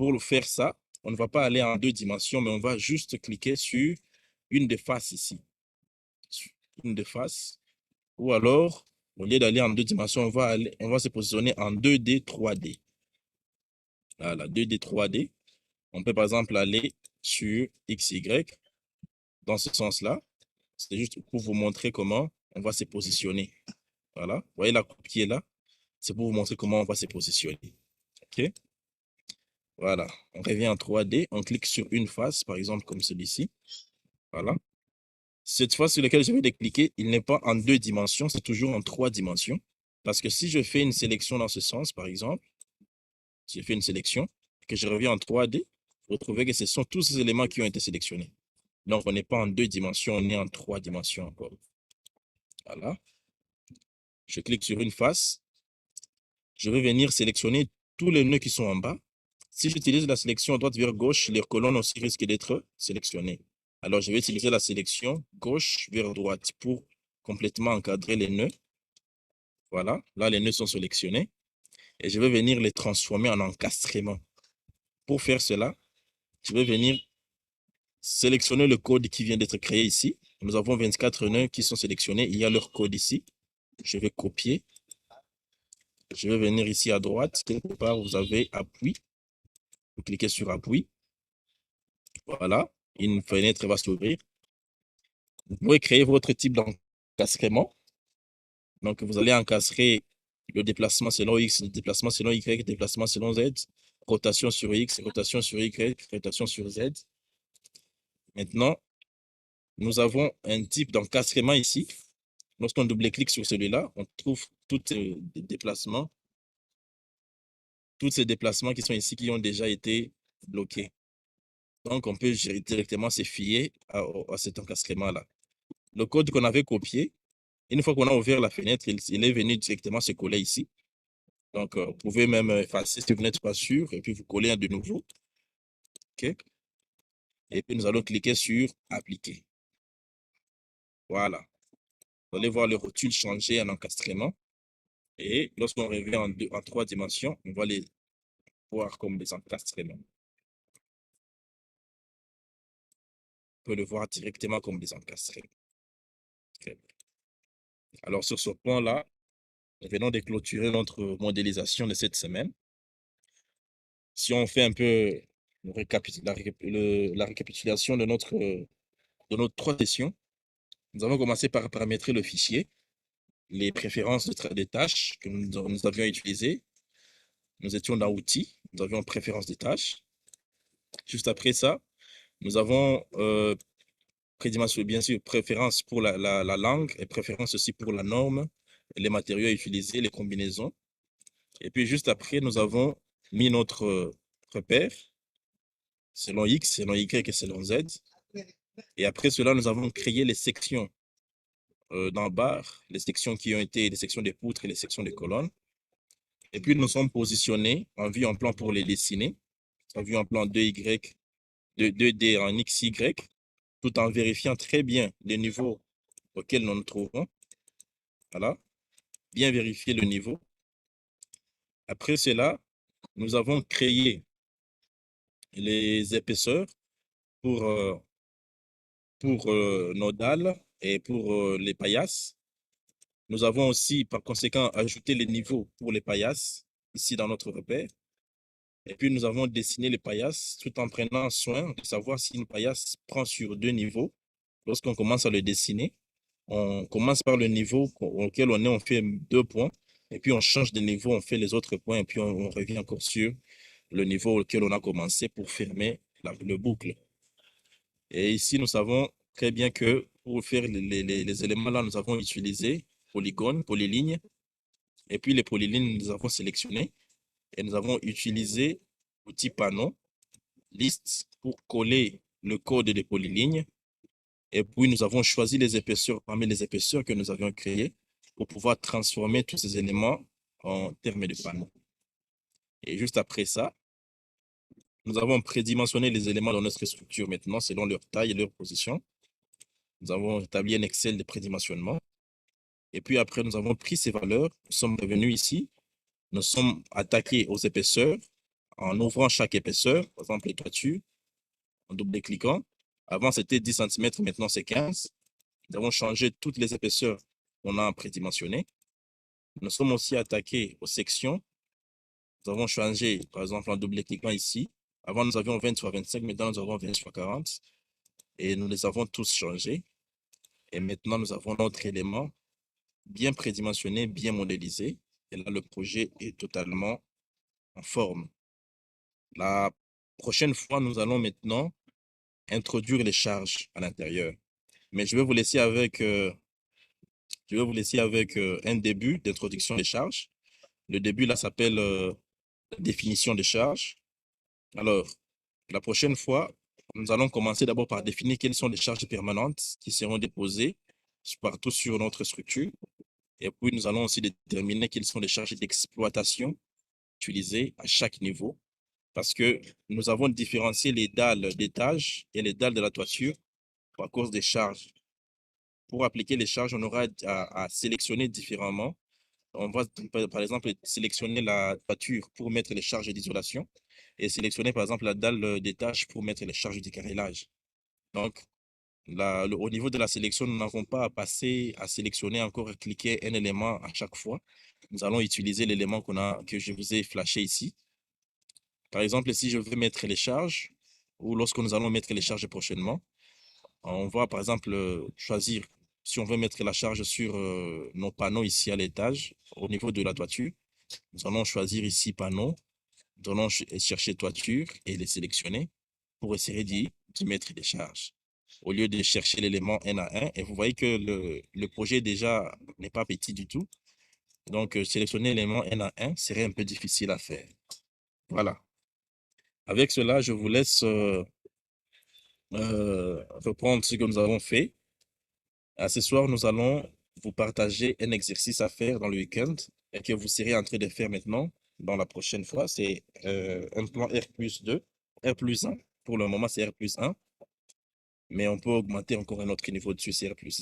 pour faire ça, on ne va pas aller en 2 dimensions, mais on va juste cliquer sur une des faces ici. Une des faces. Ou alors, au lieu d'aller en 2 dimensions, on va se positionner en 2D, 3D. Voilà, 2D, 3D. On peut par exemple aller sur XY dans ce sens-là. C'est juste pour vous montrer comment on va se positionner. Voilà, vous voyez la coupe qui est là? C'est pour vous montrer comment on va se positionner. OK? Voilà, on revient en 3D, on clique sur une face, par exemple comme celui-ci. Voilà. Cette face sur laquelle je vais cliquer, il n'est pas en 2 dimensions, c'est toujours en 3 dimensions. Parce que si je fais une sélection dans ce sens, par exemple, si je fais une sélection, que je reviens en 3D, vous trouvez que ce sont tous ces éléments qui ont été sélectionnés. Donc, on n'est pas en 2 dimensions, on est en 3 dimensions encore. Voilà. Je clique sur une face. Je vais venir sélectionner tous les nœuds qui sont en bas. Si j'utilise la sélection droite vers gauche, les colonnes aussi risquent d'être sélectionnées. Alors, je vais utiliser la sélection gauche vers droite pour complètement encadrer les nœuds. Voilà, là, les nœuds sont sélectionnés. Et je vais venir les transformer en encastrement. Pour faire cela, je vais venir sélectionner le code qui vient d'être créé ici. Nous avons 24 nœuds qui sont sélectionnés. Il y a leur code ici. Je vais copier. Je vais venir ici à droite. Quelque part, vous avez appui. Vous cliquez sur appui. Voilà. Une fenêtre va s'ouvrir. Vous pouvez créer votre type d'encastrement. Donc, vous allez encastrer le déplacement selon X, le déplacement selon Y, déplacement selon Z, rotation sur X, rotation sur Y, rotation sur Z. Maintenant, nous avons un type d'encastrement ici. Lorsqu'on double-clique sur celui-là, on trouve tous ces déplacements qui sont ici, qui ont déjà été bloqués. Donc, on peut directement se fier à cet encastrement-là. Le code qu'on avait copié, une fois qu'on a ouvert la fenêtre, il est venu directement se coller ici. Donc, vous pouvez même effacer si vous n'êtes pas sûr, et puis vous collez un de nouveau. OK? Et puis, nous allons cliquer sur Appliquer. Voilà. Vous allez voir le rotule changer en encastrement. Et lorsqu'on revient en 3 dimensions, on va les voir comme des encastремents. On peut le voir directement comme des encastrements. Okay. Alors, sur ce point-là, nous venons de clôturer notre modélisation de cette semaine. Si on fait un peu la récapitulation de nos 3 sessions, nous avons commencé par paramétrer le fichier, les préférences des tâches que nous avions utilisées. Nous étions dans Outils, nous avions préférences des tâches. Juste après ça, nous avons bien sûr préférence pour la langue et préférence aussi pour la norme, les matériaux à utiliser, les combinaisons. Et puis juste après, nous avons mis notre repère selon X, selon Y et selon Z. Et après cela, nous avons créé les sections dans barre, les sections qui ont été les sections des poutres et les sections des colonnes. Et puis nous sommes positionnés en vue en plan pour les dessiner, en vue en plan 2Y, 2D en XY, tout en vérifiant très bien les niveaux auxquels nous nous trouvons. Voilà, bien vérifier le niveau. Après cela, nous avons créé les épaisseurs pour nos dalles et pour les paillasses. Nous avons aussi, par conséquent, ajouté les niveaux pour les paillasses, ici dans notre repère. Et puis, nous avons dessiné les paillasses tout en prenant soin de savoir si une paillasse prend sur 2 niveaux. Lorsqu'on commence à le dessiner, on commence par le niveau auquel on est, on fait 2 points. Et puis, on change de niveau, on fait les autres points. Et puis, on revient encore sur le niveau auquel on a commencé pour fermer le boucle. Et ici, nous savons très bien que pour faire les éléments-là, nous avons utilisé polygone, polylignes. Et puis, les polylignes, nous avons sélectionné. Et nous avons utilisé l'outil panneau, liste, pour coller le code des polylignes. Et puis, nous avons choisi les épaisseurs parmi les épaisseurs que nous avions créées pour pouvoir transformer tous ces éléments en termes de panneaux. Et juste après ça, nous avons prédimensionné les éléments dans notre structure maintenant selon leur taille et leur position. Nous avons établi un Excel de prédimensionnement. Et puis après, nous avons pris ces valeurs. Nous sommes revenus ici. Nous sommes attaqués aux épaisseurs. en ouvrant chaque épaisseur, par exemple les toitures, en double-cliquant. Avant, c'était 10 cm, maintenant c'est 15. Nous avons changé toutes les épaisseurs qu'on a prédimensionnées. Nous sommes aussi attaqués aux sections. Nous avons changé, par exemple, en double-cliquant ici. Avant, nous avions 20 x 25, maintenant nous avons 20 x 40. Et nous les avons tous changés. Et maintenant, nous avons notre élément bien prédimensionné, bien modélisé. Et là, le projet est totalement en forme. La prochaine fois, nous allons maintenant introduire les charges à l'intérieur. Mais je vais vous laisser avec, un début d'introduction des charges. Le début, là, s'appelle définition des charges. Alors, la prochaine fois, nous allons commencer d'abord par définir quelles sont les charges permanentes qui seront déposées partout sur notre structure. Et puis, nous allons aussi déterminer quelles sont les charges d'exploitation utilisées à chaque niveau, parce que nous avons différencié les dalles d'étage et les dalles de la toiture à cause des charges. Pour appliquer les charges, on aura à sélectionner différemment. On va, par exemple, sélectionner la toiture pour mettre les charges d'isolation et sélectionner, par exemple, la dalle d'étage pour mettre les charges de carrelage. Donc, au niveau de la sélection, nous n'avons pas à passer à sélectionner encore et cliquer un élément à chaque fois. Nous allons utiliser l'élément que je vous ai flashé ici. Par exemple, si je veux mettre les charges, ou lorsque nous allons mettre les charges prochainement, on va par exemple choisir si on veut mettre la charge sur nos panneaux ici à l'étage, au niveau de la toiture. Nous allons choisir ici panneau, nous allons chercher toiture et les sélectionner pour essayer d'y mettre des charges. Au lieu de chercher l'élément un à un, et vous voyez que le projet déjà n'est pas petit du tout. Donc, sélectionner l'élément un à un serait un peu difficile à faire. Voilà. Avec cela, je vous laisse reprendre ce que nous avons fait. Ce soir, nous allons vous partager un exercice à faire dans le week-end et que vous serez en train de faire maintenant dans la prochaine fois. C'est un plan R+2, R+1. Pour le moment, c'est R+1. Mais on peut augmenter encore un autre niveau dessus, c'est R+1.